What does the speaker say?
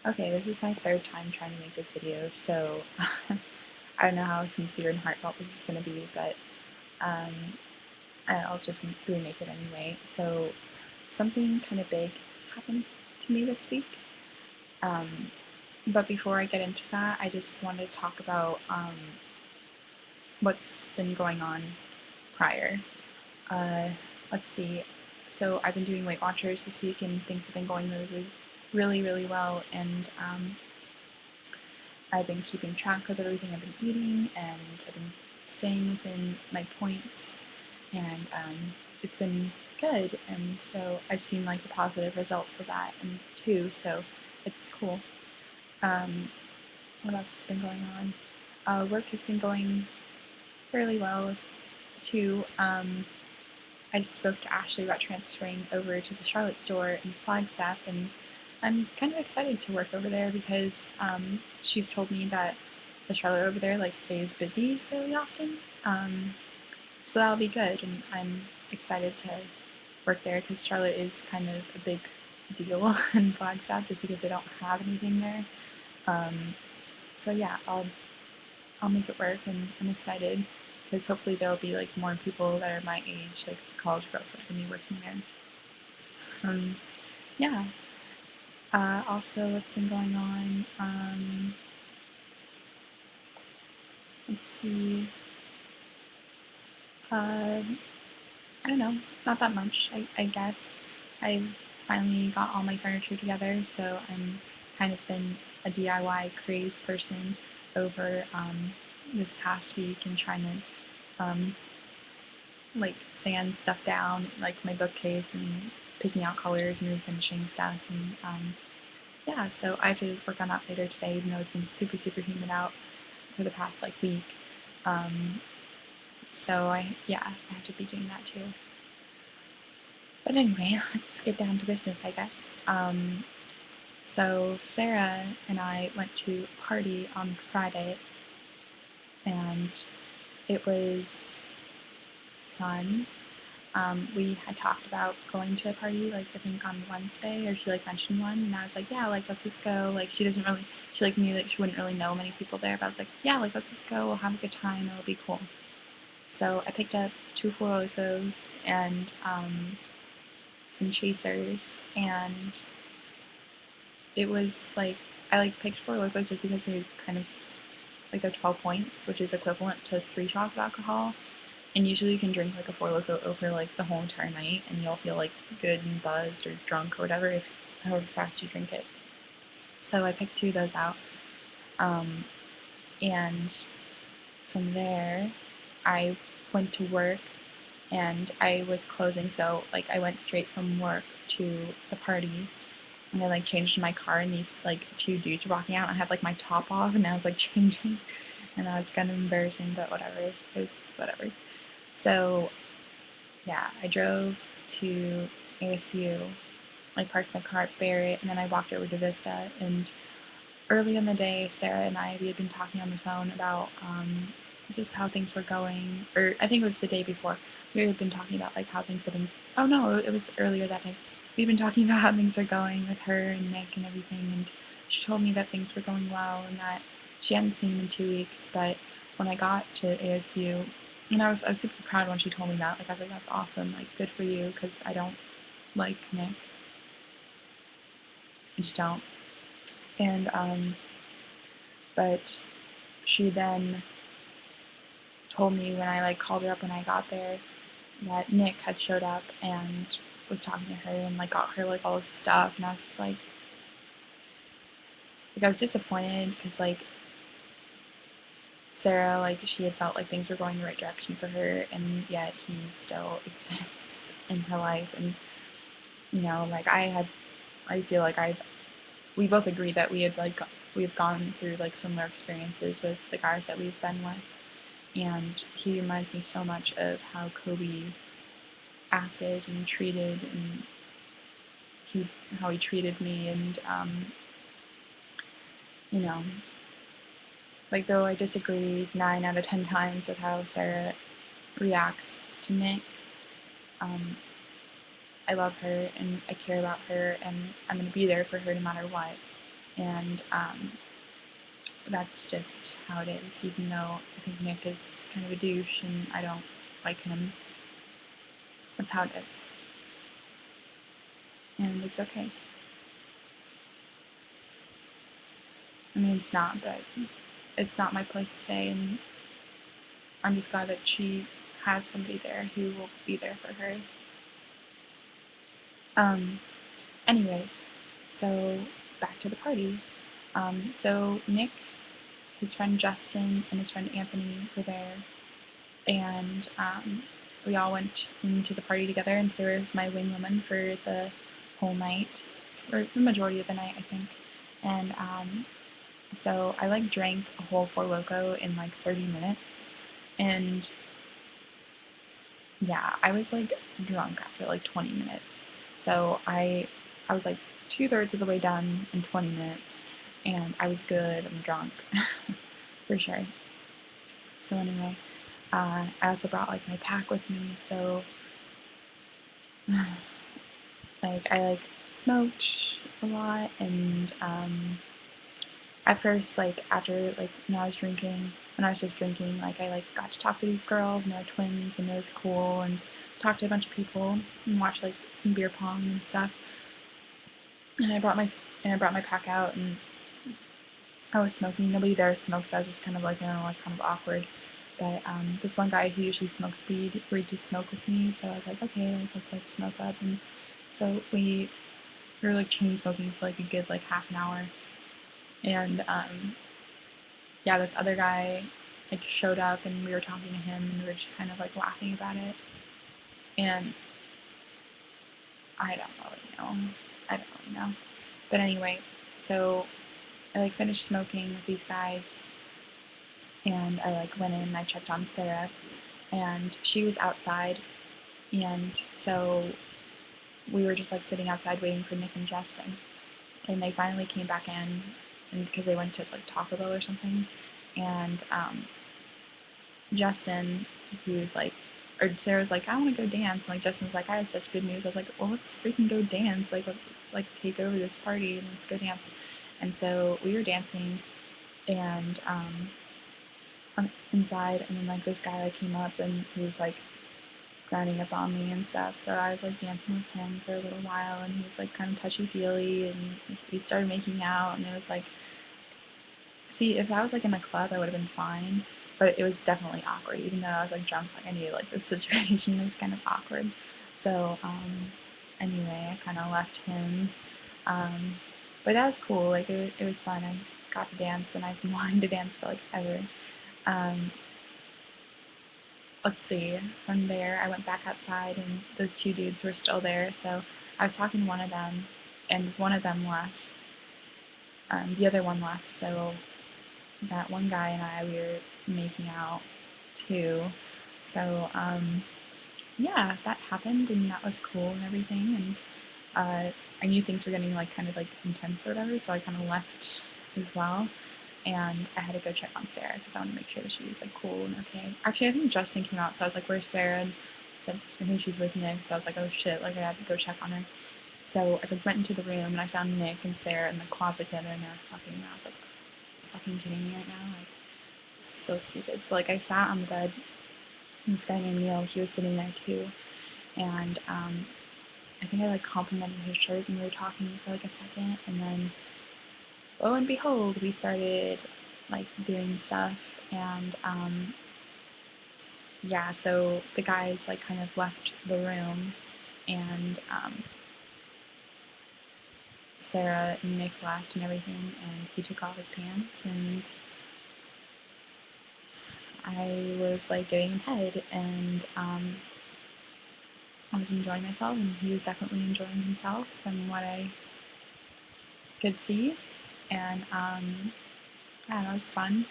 Okay, this is my third time trying to make this video, so I don't know how sincere and heartfelt this is going to be, but um, I'll just remake it anyway. So, something kind of big happened to me this week. Um, but before I get into that, I just wanted to talk about what's been going on prior. Uh, let's see. So, I've been doing Weight Watchers this week, and things have been going really well, and I've been keeping track of everything I've been eating, and I've been staying within my points, and it's been good. And so I've seen like the positive results of that, and too. So it's cool. Um, what else has been going on? Work has been going fairly well too. I just spoke to Ashley about transferring over to the Charlotte store in Flagstaff, and I'm kind of excited to work over there because she's told me that the Charlotte over there like stays busy fairly often. So that'll be good, and I'm excited to work there because Charlotte is kind of a big deal in Flagstaff just because they don't have anything there. Um, so yeah, I'll make it work, and I'm excited because hopefully there'll be like more people that are my age, like college girls that are gonna be working there. Um, yeah. Also, what's been going on? Let's see. Uh, I don't know. Not that much, I guess. I've finally got all my furniture together, so I'm kind of been a DIY craze person over this past week and trying to like sand stuff down, like my bookcase and picking out colors and refinishing stuff. And yeah, so I have to work on that later today, even though it's been super humid out for the past like week. Um, so I have to be doing that too. But anyway, let's get down to business, I guess. So Sarah and I went to a party on Friday, and it was fun. We had talked about going to a party, like I think on Wednesday, or she like mentioned one, and I was like, yeah, like let's just go. Like she like knew that she wouldn't really know many people there, but I was like, yeah, like let's just go. We'll have a good time. It'll be cool. So I picked up two Four Locos and some chasers, and it was like I like picked Four Locos just because they were kind of like they're 12 points, which is equivalent to 3 shots of alcohol. And usually you can drink like a Four Loko over like the whole entire night, and you'll feel like good and buzzed or drunk or whatever if however fast you drink it. So I picked two of those out, um, and from there I went to work, and I was closing, so like I went straight from work to the party, and I like changed in my car, and these like two dudes were walking out. I had like my top off, and I was like changing, and that was kind of embarrassing, but whatever. It was whatever. So yeah, I drove to ASU, I parked my car at Barrett, and then I walked over to Vista. And early in the day, Sarah and we had been talking on the phone about just how things were going. Or I think it was the day before. We had been talking about like how things had been. Oh no, it was earlier that day. We'd been talking about how things are going with her and Nick and everything. And she told me that things were going well and that she hadn't seen him in 2 weeks. But when I got to ASU, and I was super proud when she told me that. Like I was like, that's awesome. Like good for you, because I don't like Nick. I just don't. And but she then told me when I like called her up when I got there that Nick had showed up and was talking to her and like got her like all this stuff, and I was just like I was disappointed because like Sarah, like she had felt like things were going the right direction for her, and yet he still exists in her life. And like I feel like we both agreed that we've gone through like similar experiences with the guys that we've been with, and he reminds me so much of how Kobe acted and treated, and he how he treated me. And you know like though I disagree 9 out of 10 times with how Sarah reacts to Nick, um, I love her and I care about her, and I'm gonna be there for her no matter what. and that's just how it is, even though I think Nick is kind of a douche and I don't like him. That's how it is. And it's okay. I mean, it's not, but it's not my place to say, and I'm just glad that she has somebody there who will be there for her. Um, anyway, so back to the party. So Nick, his friend Justin, and his friend Anthony were there, and we all went into the party together, and Sarah was my wing woman for the whole night, or the majority of the night, I think. And so I like drank a whole Four Loko in like 30 minutes, and yeah, I was like drunk after like 20 minutes. So I was like 2/3 of the way done in 20 minutes, and I was good. I'm drunk for sure. So anyway, I also brought like my pack with me, so like I like smoked a lot, and at first, like after like when I was just drinking, like I like got to talk to these girls and they're twins and it was cool, and talked to a bunch of people and watched like some beer pong and stuff. And I brought my pack out, and I was smoking. Nobody there smoked, so I was just kind of like, like kind of awkward. But this one guy who usually smokes weed agreed to smoke with me, so I was like, okay, let's like smoke up. And so we were like chain smoking for like a good like half an hour. And yeah, this other guy like showed up, and we were talking to him, and we were just kind of like laughing about it. And I don't really know. I don't really know. But anyway, so I like finished smoking with these guys, and I like went in and I checked on Sarah, and she was outside, and so we were just like sitting outside waiting for Nick and Justin, and they finally came back in, and because they went to like Taco Bell or something, and Justin, he was like, or Sarah was like, I want to go dance. And, like Justin was like, I have such good news. I was like, well, let's freaking go dance. Like let's like take over this party and let's go dance. And so we were dancing, and inside, and then like this guy like came up and he was like grinding up on me and stuff. So I was like dancing with him for a little while, and he was like kind of touchy feely, and we started making out, and it was like, see, if I was like in a club, I would have been fine, but it was definitely awkward. Even though I was like drunk, like I knew like this situation was kind of awkward. So anyway, I kind of left him. Um, but that was cool. Like it was fun. I got to dance, and I've been wanting to dance for like ever. Um, let's see. From there, I went back outside, and those two dudes were still there. So I was talking to one of them, and one of them left. The other one left. So that one guy and I, we were making out too. So yeah, that happened, and that was cool and everything. And I knew things were getting like kind of like intense or whatever, so I kind of left as well. And I had to go check on Sarah because I wanted to make sure that she was like cool and okay. Actually, I think Justin came out, so I was like, "Where's Sarah?" And said, "I think she's with Nick." So I was like, "Oh shit!" Like I had to go check on her. So I like went into the room, and I found Nick and Sarah in the closet together, and they were fucking. And I was like, "Fucking kidding me right now?" Like so stupid. So like I sat on the bed, and this guy named Neil, he was sitting there too, and I think I like complimented his shirt, and we were talking for like a second, and then lo and behold, we started like doing stuff, and yeah, so the guys like kind of left the room, and Sarah and Nick left and everything, and he took off his pants, and I was like getting in head, and I was enjoying myself, and he was definitely enjoying himself from what I could see, and yeah, that was fun.